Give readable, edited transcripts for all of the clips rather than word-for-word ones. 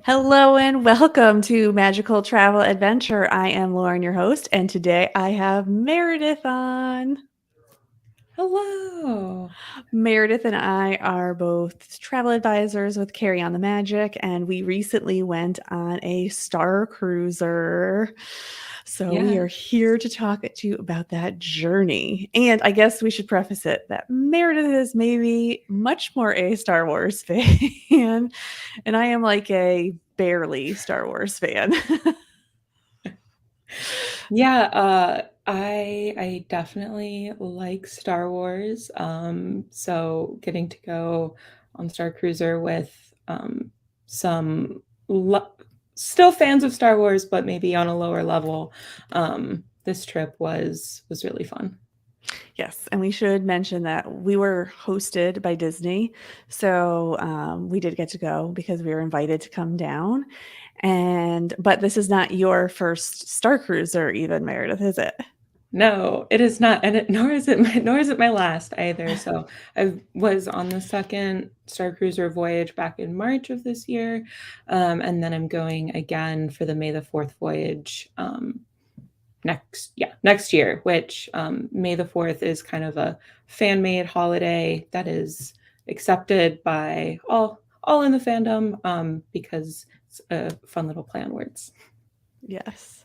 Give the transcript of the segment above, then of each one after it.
Hello and welcome to Magical Travel Adventure. I am Lauren, your host, and today I have Meredith on. Hello. Meredith and I are both travel advisors with Carry on the Magic, and we recently went on a Star Cruiser. So we are Yeah. here to talk to you about that journey. And I guess we should preface it that Meredith is maybe much more a Star Wars fan, and I am like a barely Star Wars fan. Yeah, I definitely like Star Wars. So getting to go on Star Cruiser with some lo still fans of Star Wars, but maybe on a lower level. This trip was really fun. Yes, and we should mention that we were hosted by Disney, so we did get to go because we were invited to come down. And but this is not your first Star Cruiser, even Meredith, is it? No, it is not, and nor is it my last either. So I was on the second Star Cruiser voyage back in March of this year, and then I'm going again for the May the Fourth voyage next year. Which May the Fourth is kind of a fan made holiday that is accepted by all in the fandom because it's a fun little play on words. Yes.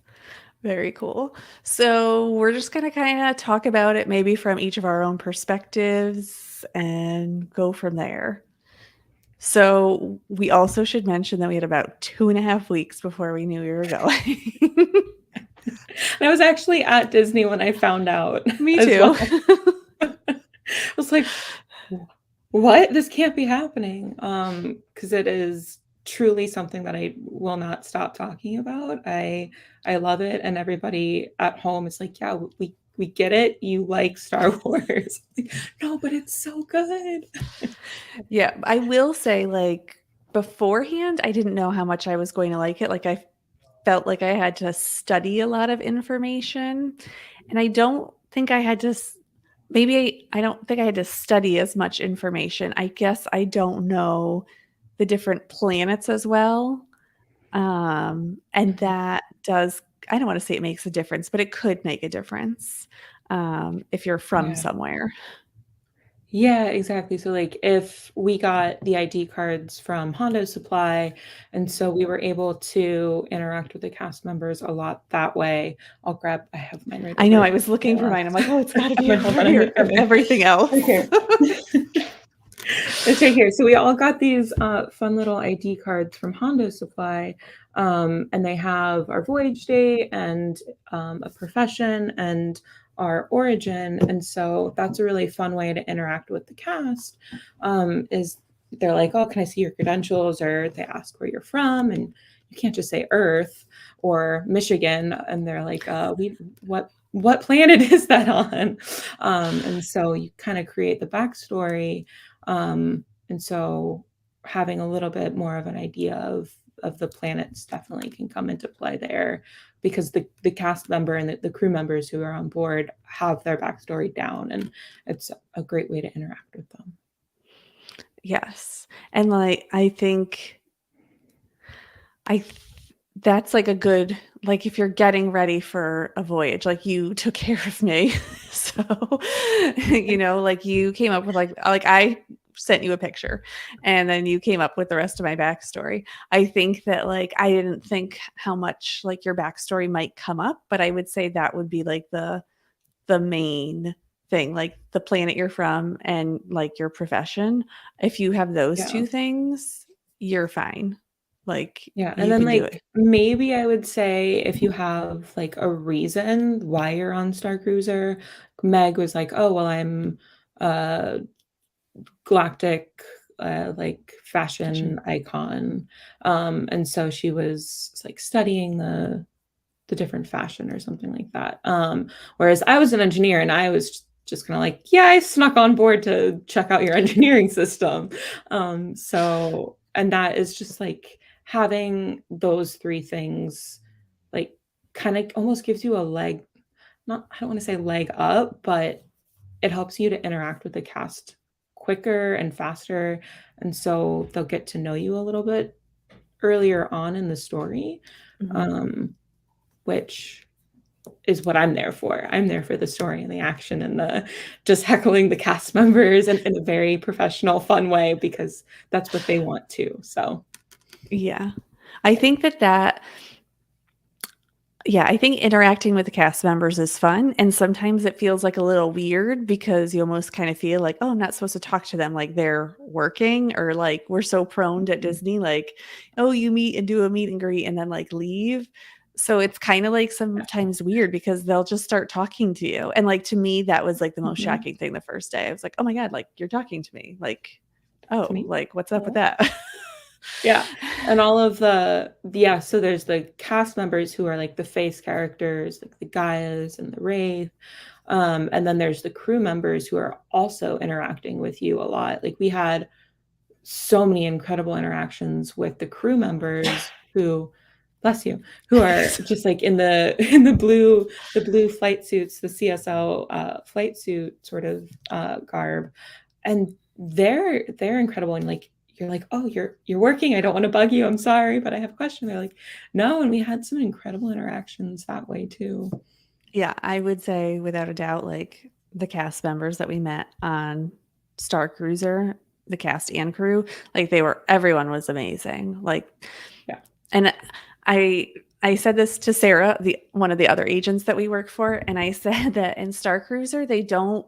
Very cool. So we're just going to kind of talk about it maybe from each of our own perspectives and go from there. So we also should mention that we had about 2.5 weeks before we knew we were going. And I was actually at Disney when I found out Me as too. well. I was like, what? This can't be happening. Because it is truly something that I will not stop talking about. I love it, and everybody at home is like, yeah, we get it. You like Star Wars. Like, no, but it's so good. Yeah, I will say, like, beforehand, I didn't know how much I was going to like it. Like, I felt like I had to study a lot of information, and I don't think I had to maybe I don't think I had to study as much information. I guess I don't know the different planets as well. And Mhm. that does, I don't want to say it makes a difference, but it could make a difference if you're from Yeah. somewhere. Yeah, exactly. So, like, if we got the ID cards from Hondo Supply, and so we were able to interact with the cast members a lot that way. I have mine right I know over I was looking my for mine. I'm like, oh, it's got to be wait, hold over on, I'm gonna here grab of mine. everything else. Right here. It's right here. So we all got these fun little ID cards from Hondo Supply, and they have our voyage date and a profession and our origin. And so that's a really fun way to interact with the cast. Is they're like, "Oh, can I see your credentials?" Or they ask where you're from, and you can't just say Earth or Michigan, and they're like, "We what planet is that on?" And so you kind of create the backstory, and so having a little bit more of an idea of the planets definitely can come into play there, because the cast member and the crew members who are on board have their backstory down, and it's a great way to interact with them. Yes. And like, I think I th that's like a good, like, if you're getting ready for a voyage, like, you took care of me. So, like, you came up with, like, I sent you a picture, and then you came up with the rest of my backstory. I think that, like, I didn't think how much, like, your backstory might come up, but I would say that would be, like, the main thing, like, the planet you're from and, like, your profession. If you have those Yeah. 2 things, you're fine. Like, Yeah, and you then, can do it. like, maybe I would say if you have, like, a reason why you're on Star Cruiser. Meg was like, "Oh, well, I'm a galactic, like, Fashion. fashion icon." And so she was, like, studying the different fashion or something like that. Whereas I was an engineer, and I was just kind of like, yeah, I snuck on board to check out your engineering system. And that is just like having those three things, like, kind of almost gives you a leg, not, I don't want to say leg up, but it helps you to interact with the cast quicker and faster. And so they'll get to know you a little bit earlier on in the story, Mhm. um, which is what I'm there for. I'm there for the story and the action and the just heckling the cast members in a very professional, fun way because that's what they want too. So Yeah. I think that yeah, I think interacting with the cast members is fun, and sometimes it feels, like, a little weird because you almost kinda feel like, "Oh, I'm not supposed to talk to them like they're working," or, like, we're so prone at Disney, like, "Oh, you meet and do a meet and greet and then, like, leave." So it's kinda, like, yeah. sometimes weird because they'll just start talking to you, and, like, to me, that was, like, the most Mhm. shocking thing the first day. I was like, "Oh my god, like, you're talking to me." Like, To "Oh, me. like, what's up with Oh. that?" Yeah, and all of yeah, so there's the cast members who are, like, the face characters, like the Gaias and the Wraith, and then there's the crew members who are also interacting with you a lot. Like, we had so many incredible interactions with the crew members who bless you, who are just, like, in the in the blue flight suits, the CSL, flight suit sort of, garb, and they're incredible and, like, you're like, "Oh, you're working, I don't wanna bug you, I'm sorry, but I have a question." They're like, "No," and we had some incredible interactions that way too. Yeah, I would say without a doubt, like, the cast members that we met on Starcruiser, the cast and crew, like, they were everyone was amazing, like Yeah. and I I said this to Sarah, the one of the other agents that we work for, and I said that in Starcruiser, they don't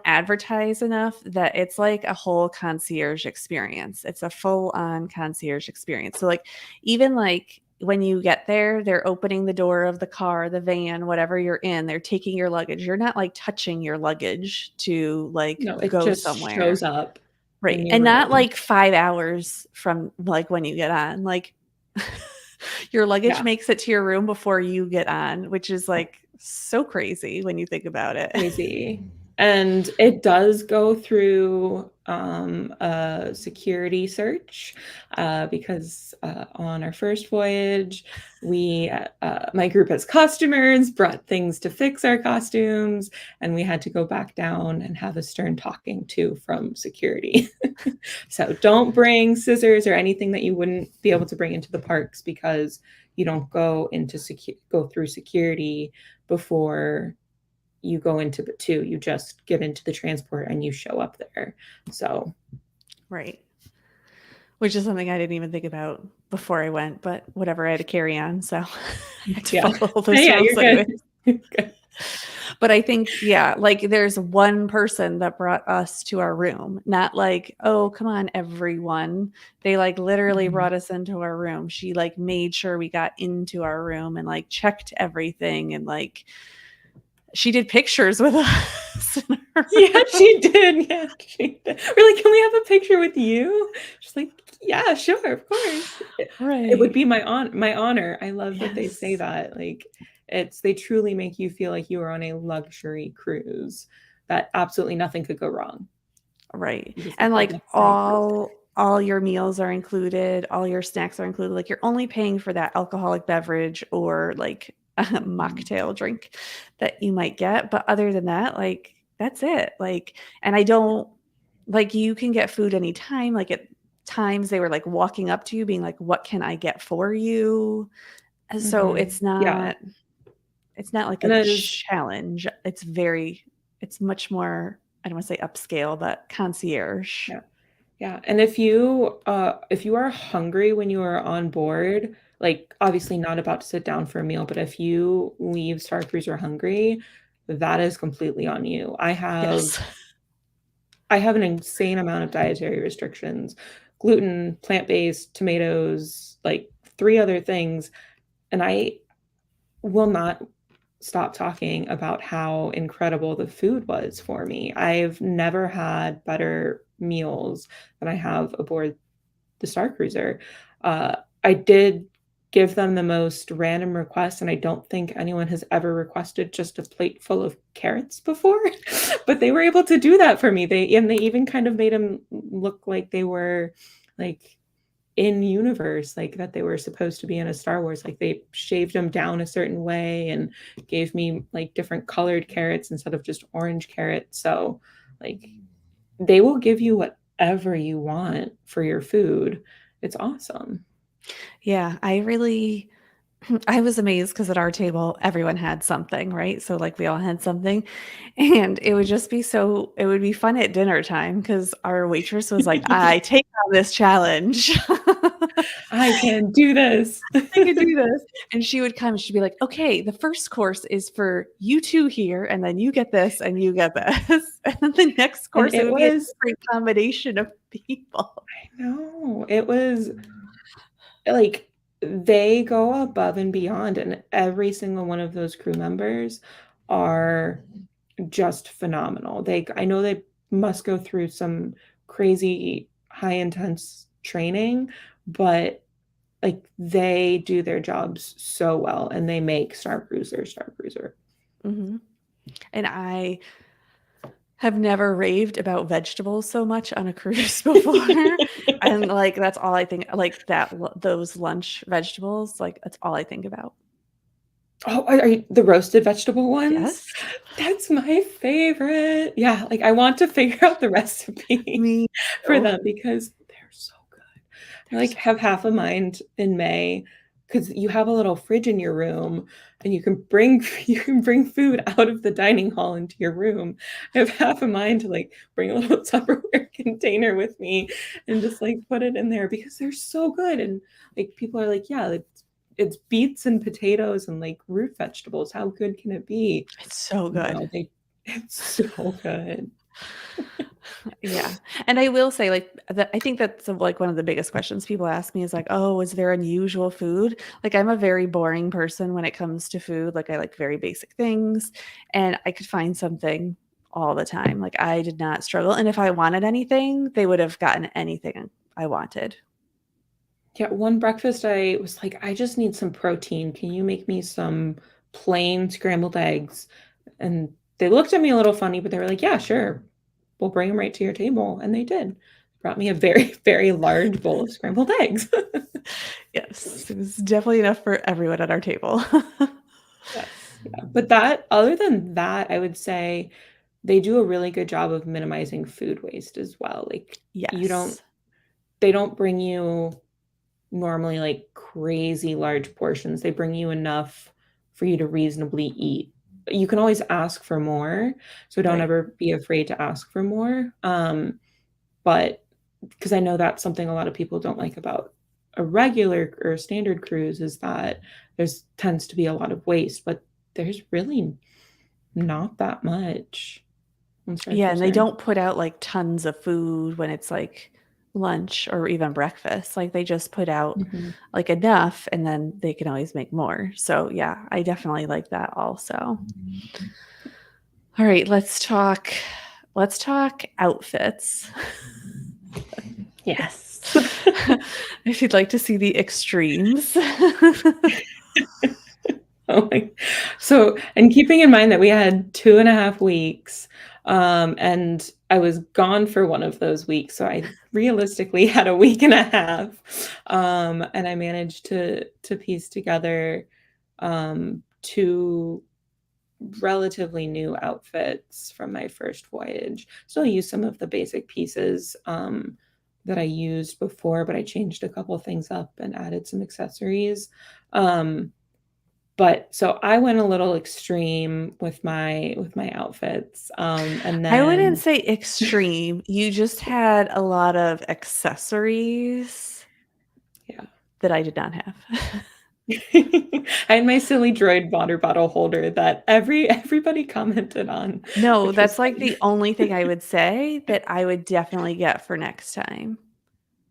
advertise enough that it's like a whole concierge experience. It's a full-on concierge experience. So, like, even, like, when you get there, they're opening the door of the car, the van, whatever you're in, they're taking your luggage. You're not, like, touching your luggage to, like, No, it go just shows somewhere. up Right, in your and not, room. like, 5 hours from, like, when you get on, like, your luggage Yeah. makes it to your room before you get on, which is, like, so crazy when you think about it. Crazy. And it does go through, a security search, because, on our first voyage, we, my group as customers brought things to fix our costumes, and we had to go back down and have a stern talking to from security. So don't bring scissors or anything that you wouldn't be able to bring into the parks because you don't go through security before you go into the two. You just get into the transport and you show up there. So Right. Which is something I didn't even think about before I went, but whatever, I had to carry on, so I had to yeah. follow all those Yeah, rules you're anyway. good. You're good. But I think, yeah, like, there's one person that brought us to our room, not like, "Oh, come on, everyone." They, like, literally Mhm. brought us into our room. She, like, made sure we got into our room and, like, checked everything and, like, she did pictures with us in her Yeah, room. she did. Yeah, she did. We're like, "Can we have a picture with you?" She's like, "Yeah, sure, of course." It would Right. be my honor. I love that they say Yes. that. Like, they truly make you feel like you are on a luxury cruise, that absolutely nothing could go wrong Right, because and, it's a like, luxury cruise. all your meals are included, all your snacks are included, like, you're only paying for that alcoholic beverage or, like, a Mhm. mocktail drink that you might get, but other than that, like, that's it, like and I don't like, you can get food anytime, like, at times, they were, like, walking up to you being like, "What can I get for you?" And so Mhm. Yeah, it's not like a and that is challenge, it's much more, I don't wanna say upscale, but concierge. yeah. Yeah, and if you are hungry when you are on board, like, obviously not about to sit down for a meal, but if you leave Star Cruiser hungry, that is completely on you. Yes. I have an insane amount of dietary restrictions, gluten, plant-based, tomatoes, like, 3 other things, and I will not stop talking about how incredible the food was for me. I've never had better meals than I have aboard the Star Cruiser. I did give them the most random request, and I don't think anyone has ever requested just a plate full of carrots before, but they were able to do that for me. They even kind of made them look like they were, like, in universe, like, that they were supposed to be in a Star Wars, like, they shaved them down a certain way and gave me, like, different colored carrots instead of just orange carrots, so, like, they will give you whatever you want for your food. It's awesome. Yeah, I was amazed because at our table, everyone had something, right? So, like, we all had something, and it would be fun at dinner time because our waitress was like, "I take on this challenge." I can do this. I could do this. And she would come, she'd be like, "Okay, the first course is for you 2 here, and then you get this, and you get this." And then the next And course, it it would be a was different combination of people. no, it was like, they go above and beyond, and every single one of those crew members are just phenomenal. I know they must go through some crazy high intense training, but, like, they do their jobs so well, and they make Star Cruiser, Star Cruiser. Mhm. And I have never raved about vegetables so much on a cruise before, and, like, that's all I think like, those lunch vegetables, like, that's all I think about. Oh, are you the roasted vegetable ones? Yes. That's my favorite. Yeah, like, I want to figure out the recipe Me for too. them because they're so good. I, They're like, so have half a mind in May because you have a little fridge in your room, and you can bring food out of the dining hall into your room. I have half a mind to, like, bring a little Tupperware container with me and just, like, put it in there because they're so good, and, like, people are like, "Yeah, it's beets and potatoes and, like, root vegetables. How good can it be?" it's so good. No, they it's so good. Yeah, and I will say, like, that I think that's, like, one of the biggest questions people ask me is like, "Oh, is there unusual food?" Like, I'm a very boring person when it comes to food, like, I like very basic things, and I could find something all the time, like, I did not struggle, and if I wanted anything, they would have gotten anything I wanted. Yeah, one breakfast, I was like, "I just need some protein. Can you make me some plain scrambled eggs?" And they looked at me a little funny, but they were like, "Yeah, sure. We'll bring them right to your table." And they did. Brought me a very, very large bowl of scrambled eggs. Yes, it was definitely enough for everyone at our table. Yes, yeah. But that other than that, I would say they do a really good job of minimizing food waste as well. Like, you don't Yes. they don't bring you normally, like, crazy large portions. They bring you enough for you to reasonably eat. You can always ask for more, so don't Right. ever be afraid to ask for more, but because I know that's something a lot of people don't like about a regular or standard cruise is that there's tends to be a lot of waste, but there's really not that much on Star Yeah, and they Cruiser. don't put out, like, tons of food when it's, like, lunch or even breakfast, like, they just put out, Mhm. like, enough, and then they can always make more, so, yeah, I definitely like that also. Alright, let's talk outfits. Yes. If you'd like to see the extremes. Oh my so, and keeping in mind that we had 2.5 weeks, and I was gone for one of those weeks, so I realistically had a week and a half, and I managed to piece together, 2 relatively new outfits from my first voyage. Still use some of the basic pieces, that I used before, but I changed a couple things up and added some accessories, but so I went a little extreme with my outfits, and I wouldn't then say extreme, you just had a lot of accessories yeah. that I did not have. I had my silly droid water bottle holder that everybody commented on, No, which was that's, like, fun. the only thing I would say that I would definitely get for next time,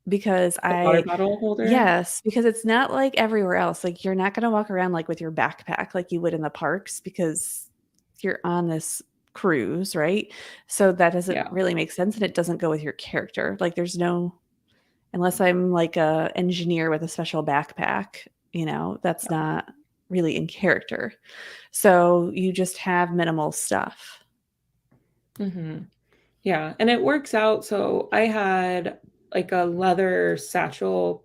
because The water I bottle holder? yes, because it's not like everywhere else, like, you're not gonna walk around, like, with your backpack like you would in the parks because you're on this cruise, right? So that doesn't Yeah, really make sense, and it doesn't go with your character, like, there's no unless I'm, like, a engineer with a special backpack, that's yeah. not really in character. So you just have minimal stuff. Mhm. Yeah, and it works out, so I had, like, a leather satchel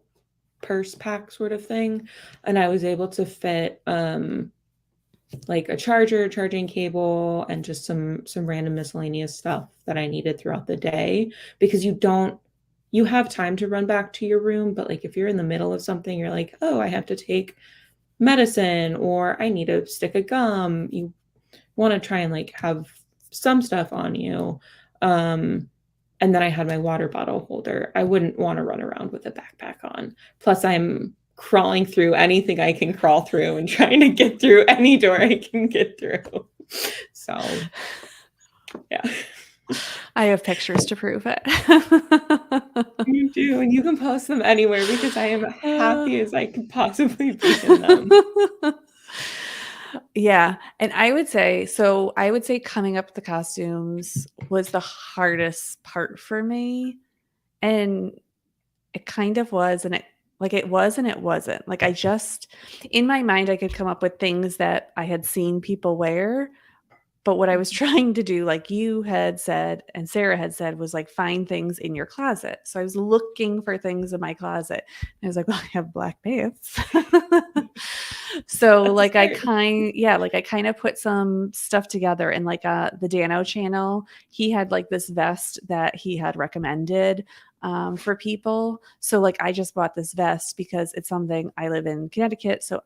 purse pack sort of thing, and I was able to fit, like a charger, charging cable, and just some random miscellaneous stuff that I needed throughout the day because you have time to run back to your room, but like if you're in the middle of something, you're like, oh, I have to take medicine or I need a stick of gum. You want to try and like have some stuff on you. Um, and then I had my water bottle holder. I wouldn't want to run around with a backpack on. Plus, I'm crawling through anything I can crawl through and trying to get through any door I can get through. So, yeah. I have pictures to prove it. You do, and you can post them anywhere because I am happy as I could possibly be in them. Yeah, and I would say coming up with the costumes was the hardest part for me, and it kind of was, and it was and it wasn't. Like, I just in my mind, I could come up with things that I had seen people wear, but what I was trying to do, like you had said and Sarah had said, was like find things in your closet. So I was looking for things in my closet. And I was like, well, I have black pants. So That's a like start. I kind of put some stuff together, and like the Dano channel, he had like this vest that he had recommended for people. So like I just bought this vest because it's something. I live in Connecticut, so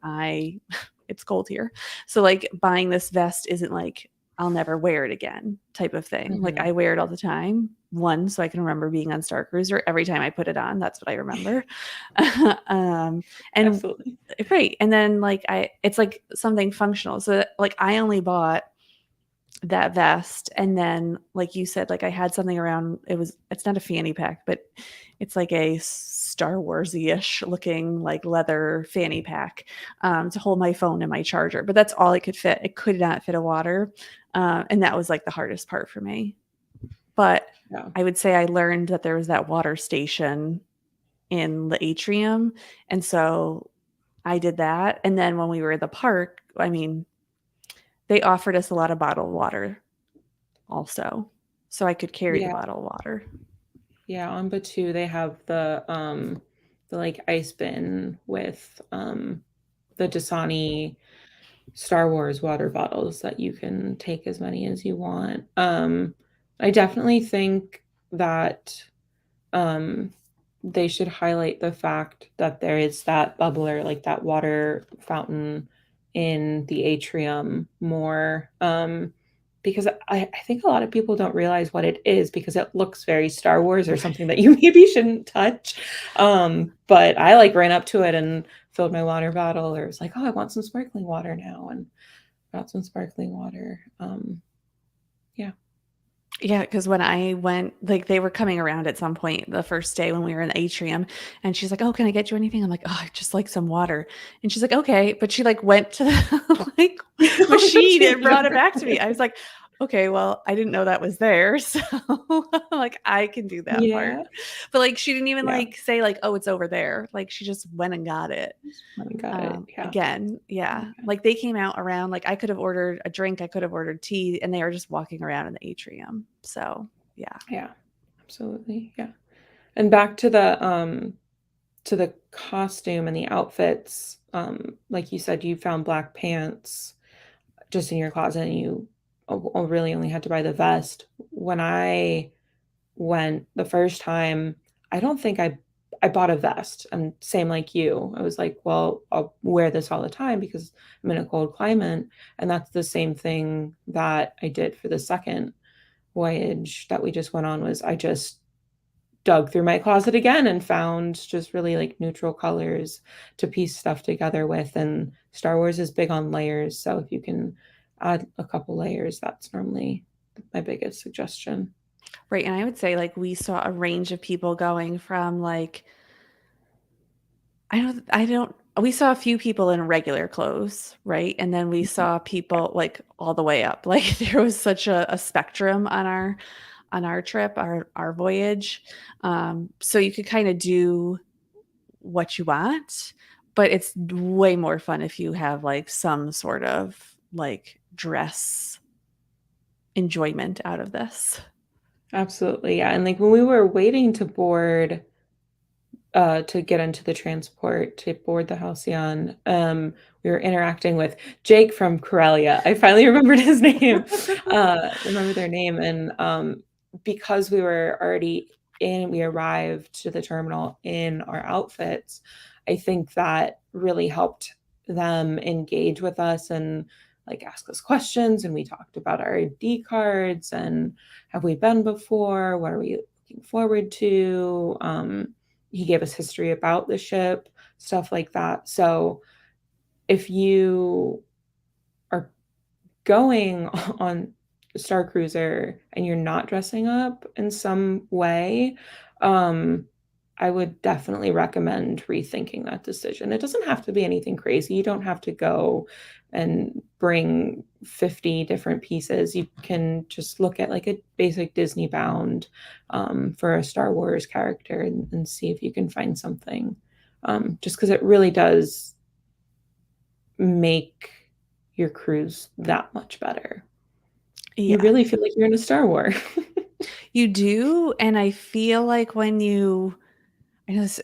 it's cold here. So like buying this vest isn't like I'll never wear it again type of thing. Like Mhm. I wear it all the time. One, so I can remember being on Starcruiser. Every time I put it on, that's what I remember. um, and Absolutely. right. And then like it's like something functional. So like I only bought that vest, and then like you said, like I had something around. It's not a fanny pack, but it's like a Star Wars-ish looking like leather fanny pack to hold my phone and my charger. But that's all it could fit. It could not fit a water, and that was like the hardest part for me. But Yeah. I would say I learned that there was that water station in the atrium, and so I did that. And then when we were at the park, I mean, they offered us a lot of bottled water also. So I could carry the Yeah. bottled water. Yeah, on Batu they have the like ice bin with the Dasani Star Wars water bottles that you can take as many as you want. I definitely think that um they should highlight the fact that there is that bubbler, like that water fountain in the atrium more. Because I think a lot of people don't realize what it is because it looks very Star Wars or something that you maybe shouldn't touch. But I like ran up to it and filled my water bottle, or was like, oh, I want some sparkling water now, and got some sparkling water. Yeah. Yeah, because when I went, like they were coming around at some point the first day when we were in the atrium, and she's like, "Oh, can I get you anything?" I'm like, "Oh, I just like some water." And she's like, "Okay," but she like went to the like machine and brought it back to me. I was like, "Okay, well, I didn't know that was there, so like I can do that part." Yeah. But like she didn't even Yeah. like say like, "Oh, it's over there." Like she just went and got it. I got it. Yeah. Again, yeah. Like they came out around, like I could have ordered a drink, I could have ordered tea, and they were just walking around in the atrium. So yeah. Yeah. Absolutely. Yeah. And back to the costume and the outfits. Like you said, you found black pants just in your closet and you really only had to buy the vest. When I went the first time, I don't think I bought a vest. And same like you. I was like, well, I'll wear this all the time because I'm in a cold climate. And that's the same thing that I did for the second voyage that we just went on. Was I just dug through my closet again and found just really like neutral colors to piece stuff together with. And Star Wars is big on layers, so if you can add a couple layers, that's normally my biggest suggestion. Right. And I would say like we saw a range of people going from like I don't we saw a few people in regular clothes, right? And then we saw people like all the way up. Like there was such a spectrum on our trip, our voyage. So you could kind of do what you want, but it's way more fun if you have like some sort of like dress enjoyment out of this. Absolutely, yeah. And like when we were waiting to board to get into the transport to board the Halcyon, we were interacting with Jake from Corellia. I finally remembered his name, remember their name. And because we were already we arrived to the terminal in our outfits, I think that really helped them engage with us and like ask us questions. And we talked about our ID cards and have we been before? What are we looking forward to? He gave us history about the ship, stuff like that. So if you are going on Star Cruiser and you're not dressing up in some way, um, I would definitely recommend rethinking that decision. It doesn't have to be anything crazy. You don't have to go and bring 50 different pieces. You can just look at like a basic Disney bound for a Star Wars character and see if you can find something. Just because it really does make your cruise that much better. You Yeah. really feel like you're in a Star Wars. You do, and I feel like when you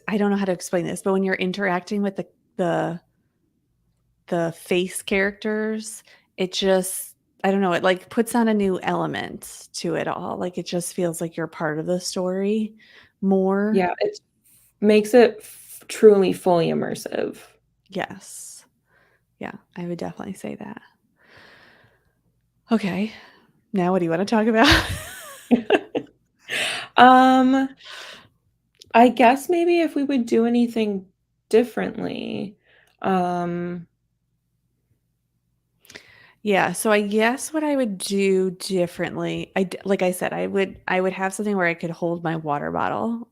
I don't know how to explain this, but when you're interacting with the the face characters, it just I don't know, it like puts on a new element to it all. Like it just feels like you're part of the story more. Yeah, it makes it truly fully immersive. Yes. Yeah, I would definitely say that. Okay. Now what do you want to talk about? um, I guess maybe if we would do anything differently. Um, Yeah, so I guess what I would do differently, like I said, I would have something where I could hold my water bottle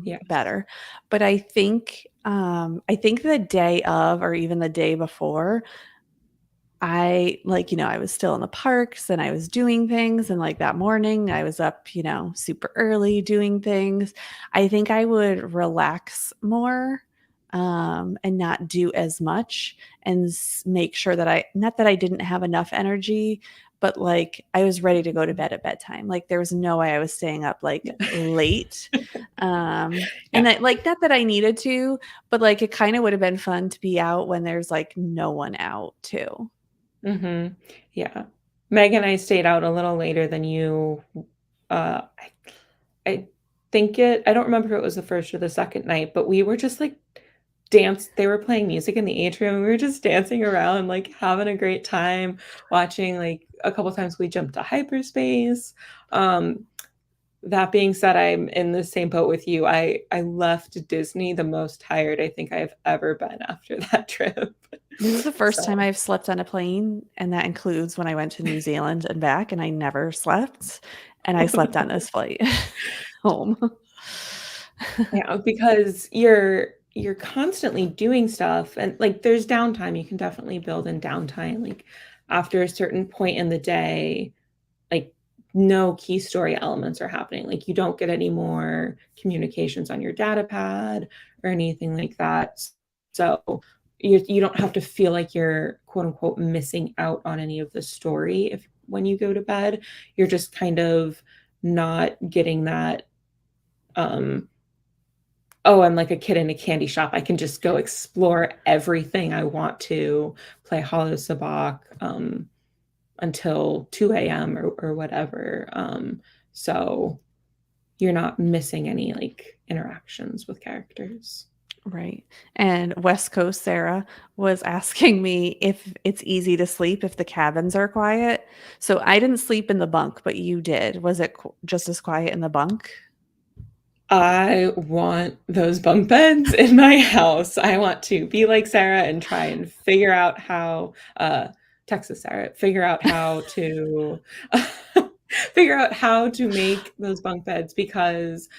yes. better. But I think the day of or even the day before, I like, I was still in the parks and I was doing things. And like that morning, I was up, super early doing things. I think I would relax more and not do as much and make sure that not that I didn't have enough energy, but like I was ready to go to bed at bedtime. Like there was no way I was staying up like Yeah. late. And Yeah. that, like, not that I needed to, but like it kind of would have been fun to be out when there's like no one out too. Mhm. Yeah. Meg and I stayed out a little later than you. Uh, I I I don't remember if it was the first or the second night, but we were just, like, they were playing music in the atrium, and we were just dancing around, like, having a great time, watching, like a couple times we jumped to hyperspace. Um, that being said, I'm in the same boat with you. I left Disney the most tired I think I've ever been after that trip. This is the first time So I've slept on a plane, and that includes when I went to New Zealand and back, and I never slept, and I slept on this flight home. yeah, because you're constantly doing stuff and like there's downtime. You can definitely build in downtime. Like after a certain point in the day, like no key story elements are happening. Like you don't get any more communications on your data pad or anything like that. So you don't have to feel like you're quote unquote missing out on any of the story if when you go to bed. You're just kind of not getting that um oh, I'm like a kid in a candy shop. I can just go explore everything I want to, play Hollow Sabacc until 2 a.m. or whatever. So you're not missing any like interactions with characters. Right, and West Coast Sarah was asking me if it's easy to sleep if the cabins are quiet. So I didn't sleep in the bunk, but you did. Was it just as quiet in the bunk? I want those bunk beds in my house. I want to be like Sarah and try and figure out how Texas Sarah, figure out how to figure out how to make those bunk beds because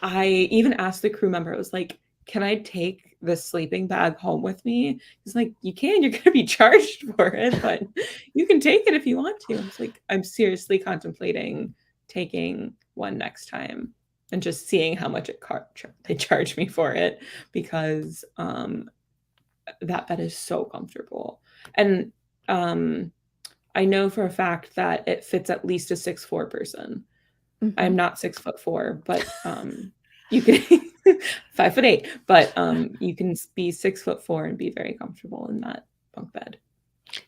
I even asked the crew member, it was like, can I take this sleeping bag home with me? He's like, you can, you're gonna be charged for it, but you can take it if you want to. I was like, I'm seriously contemplating taking one next time and just seeing how much they charge me for it because that bed is so comfortable. And um, I know for a fact that it fits at least a 6'4" person. I'm Mhm. not 6'4", but you can 5'8", but you can be 6'4" and be very comfortable in that bunk bed.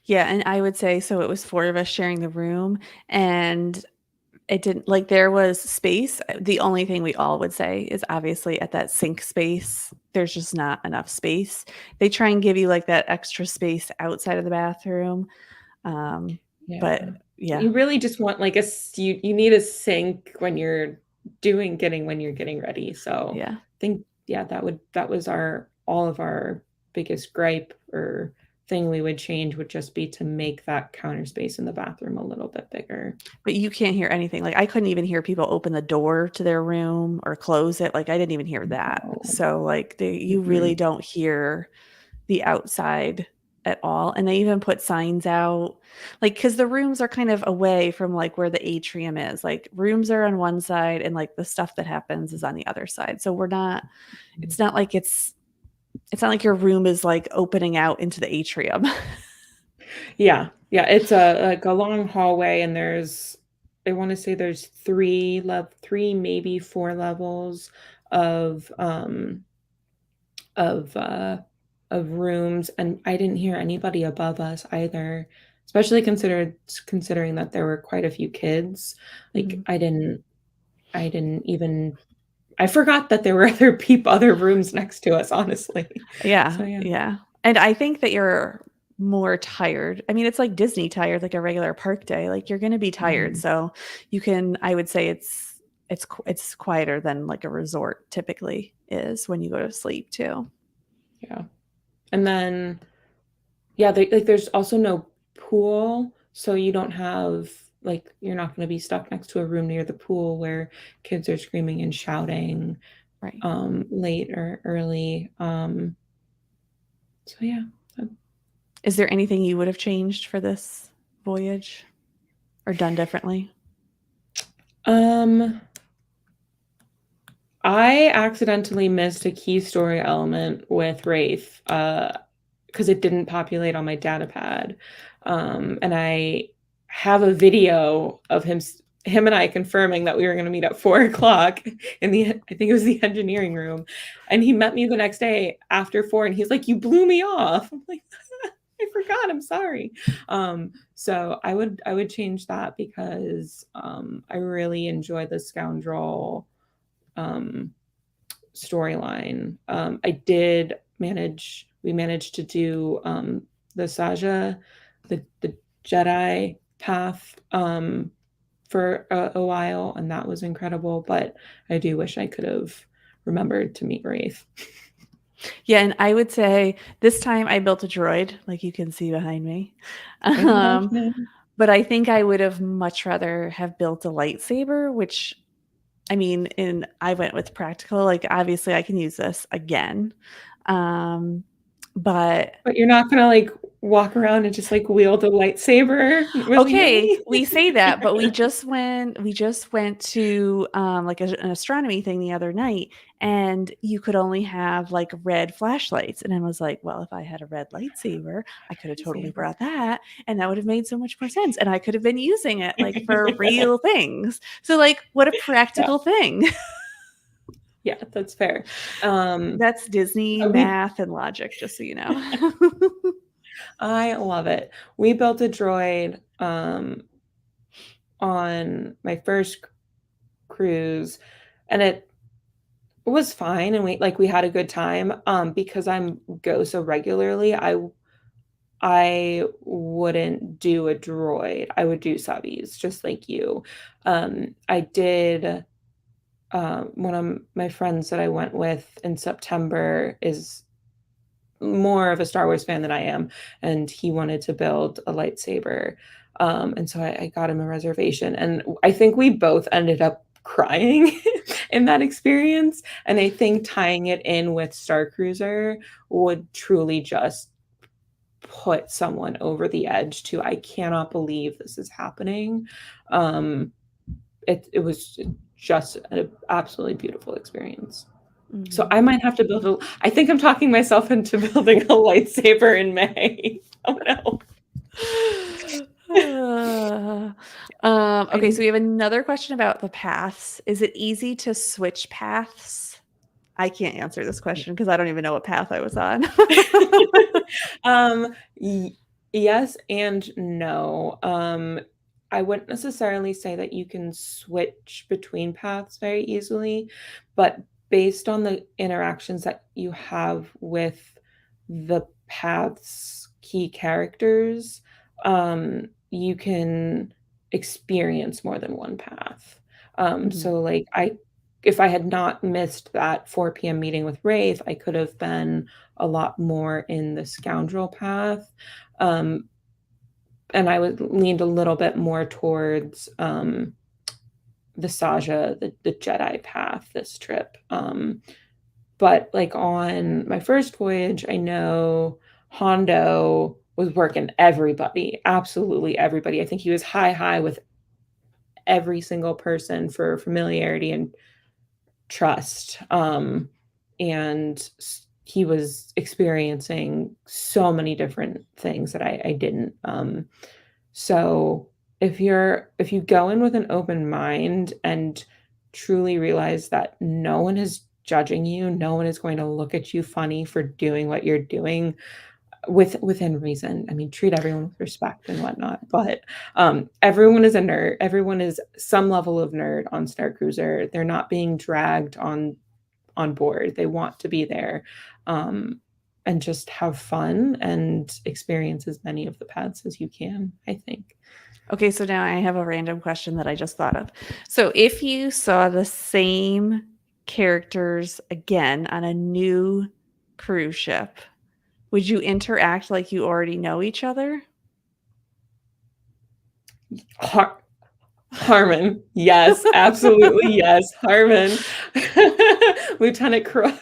Yeah, and I would say so it was 4 of us sharing the room, and It didn't like there was space. The only thing we all would say is obviously at that sink space, there's just not enough space. They try and give you like that extra space outside of the bathroom. Um, Yeah. but yeah, You really just want like you need a sink when you're when you're getting ready. So yeah. I think yeah, that was our all of our biggest gripe or thing we would change would just be to make that counter space in the bathroom a little bit bigger. But you can't hear anything. Like I couldn't even hear people open the door to their room or close it. Like I didn't even hear that. No. So like you really Mhm. don't hear the outside at all. And they even put signs out like cuz the rooms are kind of away from like where the atrium is. Like rooms are on one side and like the stuff that happens is on the other side. So we're not it's not like it's not like your room is like opening out into the atrium. Yeah. Yeah, it's a like a long hallway and there's I want to say there's three maybe four levels of um of uh of rooms and I didn't hear anybody above us either, especially considering that there were quite a few kids. Like Mhm. I didn't even I forgot that there were other rooms next to us, honestly. Yeah, So yeah. yeah. And I think that you're more tired. I mean, it's like Disney tired, like a regular park day. Like you're going to be tired. Mhm. So you can I would say it's quieter than like a resort typically is when you go to sleep too. Yeah. And then yeah, there's also no pool, so you don't have like you're not going to be stuck next to a room near the pool where kids are screaming and shouting Right. late or early. So yeah. Is there anything you would have changed for this voyage or done differently? Um I accidentally missed a key story element with Wraith because it didn't populate on my data pad. And I have a video of him and I confirming that we were going to meet at 4 o'clock in the I think it was the engineering room, and he met me the next day after 4, and he's like, "You blew me off." I'm like, "I forgot. I'm sorry." So I would change that because I really enjoy the scoundrel um, storyline. I did manage. We managed to do the Saja, the Jedi path for a while, and that was incredible. But I do wish I could have remembered to meet Wraith. Yeah, and I would say this time I built a droid, like you can see behind me. I can Um, imagine it. but I think I would have much rather have built a lightsaber, which I mean, in I went with practical, like obviously I can use this again. Um, but But you're not gonna like walk around and just like wield a lightsaber willy okay, nilly. we say that, but we just went to like an astronomy thing the other night and you could only have like red flashlights and I was like, well, if I had a red lightsaber, I could have totally Lightsaber. brought that and that would have made so much more sense and I could have been using it like for real things. So like what a Yeah, practical thing. yeah, that's fair. Um, That's Disney we math and logic, just so you know. I love it. We built a droid on my first cruise and it was fine and we had a good time. Because I'm go so regularly, I wouldn't do a droid. I would do subbies just like you. I did one of my friends that I went with in September is more of a Star Wars fan than I am, and he wanted to build a lightsaber. And so I got him a reservation, and I think we both ended up crying in that experience. And I think tying it in with Starcruiser would truly just put someone over the edge to I cannot believe this is happening. Um, it was just an absolutely beautiful experience. So Mhm. I might have to build a I think I'm talking myself into building a lightsaber in May. Oh, no. Okay, so I we have another question about the paths. Is it easy to switch paths? I can't answer this question because I don't even know what path I was on. Um, y yes and no. I wouldn't necessarily say that you can switch between paths very easily, but based on the interactions that you have with the path's key characters, you can experience more than one path. Mhm. So like if I had not missed that 4 p.m. meeting with Wraith, I could have been a lot more in the scoundrel path. Um, and I would leaned a little bit more towards the Saja, the Jedi path this trip. But like on my first voyage, I know Hondo was working everybody, absolutely everybody. I think he was high with every single person for familiarity and trust. And he was experiencing so many different things that I didn't. So if you go in with an open mind and truly realize that no one is judging you, no one is going to look at you funny for doing what you're doing within reason. I mean, treat everyone with respect and whatnot. But everyone is a nerd. Everyone is some level of nerd on Star Cruiser. They're not being dragged on board. They want to be there. And just have fun and experience as many of the paths as you can, I think. Okay, so now I have a random question that I just thought of. So if you saw the same characters again on a new cruise ship, would you interact like you already know each other? Har- Harmon, yes, absolutely, yes, Harmon, Lieutenant Croy.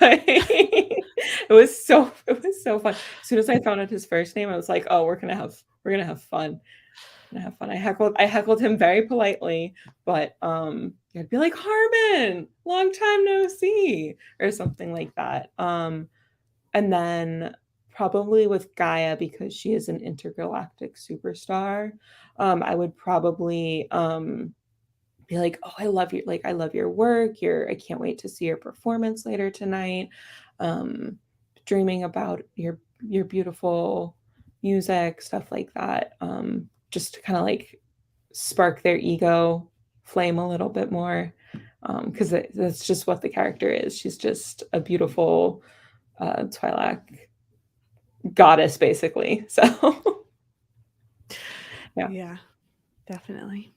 It was so fun. As soon as I found out his first name, I was like, oh, we're gonna have fun. We're gonna have fun. I heckled him very politely, but I'd be like, Harmon, long time no see, or something like that. And then probably with Gaia, because she is an intergalactic superstar, I would probably be like, "Oh, I love you. Like, I love your work. I can't wait to see your performance later tonight. Um, dreaming about your beautiful music, stuff like that. Just to kind of like spark their ego flame a little bit more. Because that's just what the character is. She's just a beautiful Twi'lek goddess, basically. So, yeah. Yeah, definitely.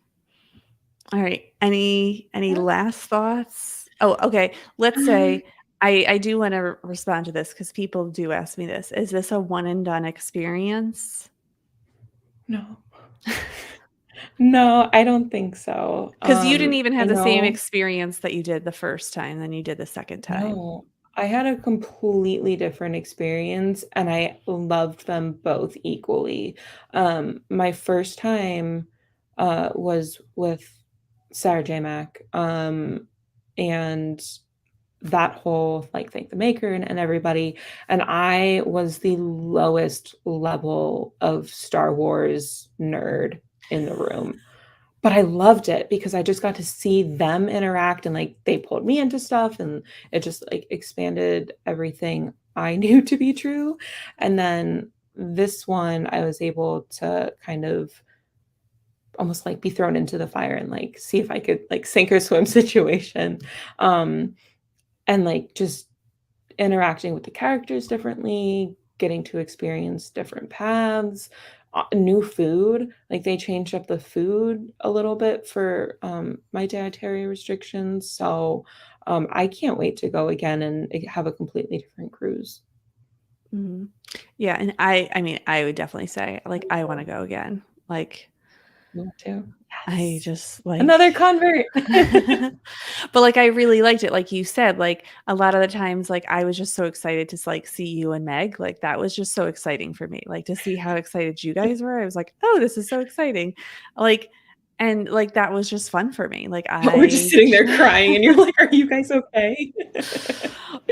All right. Any last thoughts? Oh, okay. Let's say I do want to respond to this because people do ask me this. Is this a one and done experience? No. No, I don't think so. Because you didn't even I have the same know. experience that you did the first time than you did the second time. No, I had a completely different experience and I loved them both equally. My first time was with Sarah J. Mac. And that whole like thank the maker and everybody. And I was the lowest level of Star Wars nerd in the room, but I loved it because I just got to see them interact and like they pulled me into stuff and it just like expanded everything I knew to be true. And then this one, I was able to kind of almost like be thrown into the fire and like see if I could like sink or swim situation. Um, and like just interacting with the characters differently, getting to experience different paths, new food. Like they changed up the food a little bit for my dietary restrictions. So I can't wait to go again and have a completely different cruise. Mhm. Yeah, and I mean, I would definitely say, like, I wanna go again. Like, You want to? I Yes. just, like Another convert. but, like, I really liked it, like you said, like, a lot of the times, like, I was just so excited to, like, see you and Meg, like, that was just so exciting for me, like, to see how excited you guys were, I was like, "Oh, this is so exciting." Like and, like, that was just fun for me, like, We're just I sitting there crying, and you're like, "Are you guys okay?"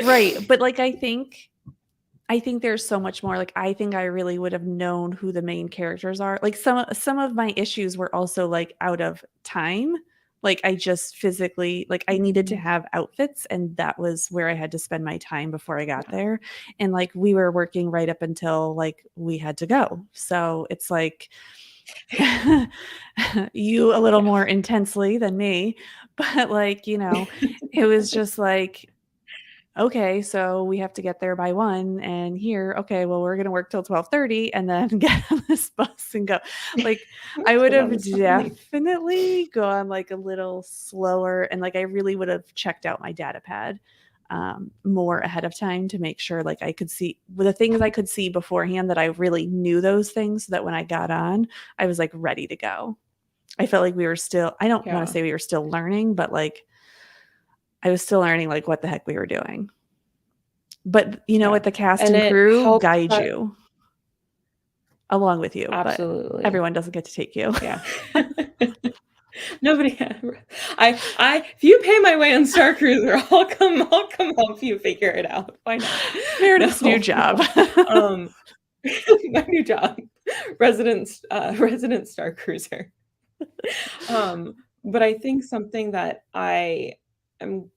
Right, but, like, I think there's so much more, like, I think I really would have known who the main characters are. Like, some of my issues were also, like, out of time. Like, I just physically like, I needed to Mhm. have outfits, and that was where I had to spend my time before I got Yeah. there, and, like, we were working right up until, like, we had to go. So, it's like You a little Yeah. more intensely than me, but, like, it was just like, "Okay, so we have to get there by 1, and here, okay, well, we're gonna work till 12:30 and then get on this bus and go." Like, I would So that have was definitely definitely gone, like, a little slower, and, like, I really would have checked out my data pad, more ahead of time to make sure, like, I could see the things I could see beforehand, that I really knew those things so that when I got on, I was, like, ready to go. I felt like we were still, I don't wanna yeah. say we were still learning, but, like, I was still learning, like, what the heck we were doing. But you know Yeah. what? The cast And and it crew helps guide that you along with you, but absolutely. everyone doesn't get to take you. Yeah. Nobody I if you pay my way on Starcruiser, I'll come help you figure it out. Why not? Meredith's new No, job. no. Um, my new job, resident Starcruiser. But I think something that I am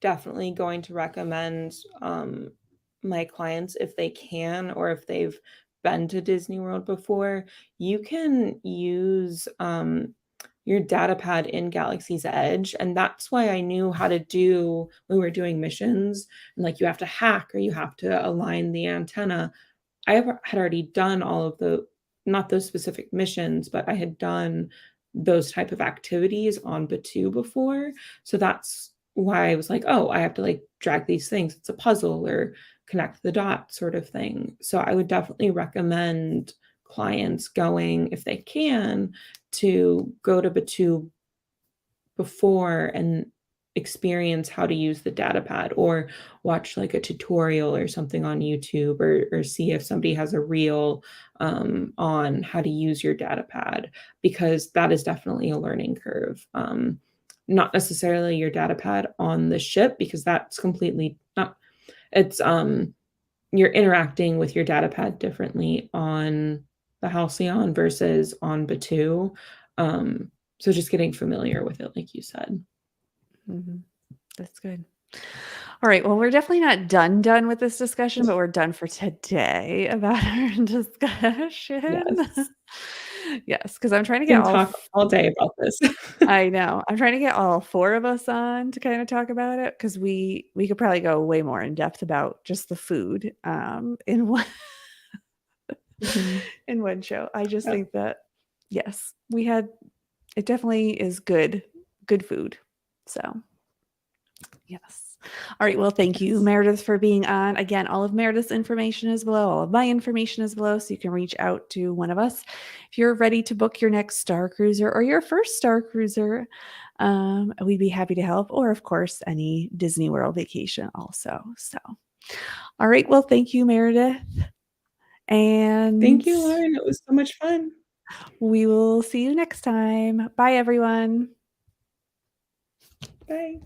definitely going to recommend, my clients, if they can or if they've been to Disney World before, you can use, your data pad in Galaxy's Edge, and that's why I knew how to do when we were doing missions, and, like, you have to hack or you have to align the antenna. Had already done all of the not those specific missions, but I had done those type of activities on Batu before. So that's why I was like, "Oh, I have to, like, drag these things. It's a puzzle or connect the dots sort of thing." So I would definitely recommend clients going, if they can, to go to Batu before and experience how to use the data pad or watch like a tutorial or something on YouTube or see if somebody has a reel on how to use your data pad because that is definitely a learning curve. Not necessarily your data pad on the ship because that's completely not it's you're interacting with your data pad differently on the Halcyon versus on Batu. Um, so just getting familiar with it, like you said. Mhm. That's good. All right, well, we're definitely not done with this discussion, but we're done for today about our discussion. Yes. Yes, because I'm trying to get Can all talk all day about this. I know. I'm trying to get all 4 of us on to kinda talk about it because we could probably go way more in depth about just the food, in one Mhm. in one show. I just Yep. think that, yes, we had it definitely is good food. So, yes. All right, well, thank you, Yes. Meredith, for being on. Again, all of Meredith's information is below, all of my information is below, so you can reach out to one of us if you're ready to book your next Star Cruiser or your first Star Cruiser. We'd be happy to help, or of course, any Disney World vacation also. So, all right, well, thank you, Meredith, Thank and you, Lauren. It was so much fun. we will see you next time. Bye, everyone. Bye.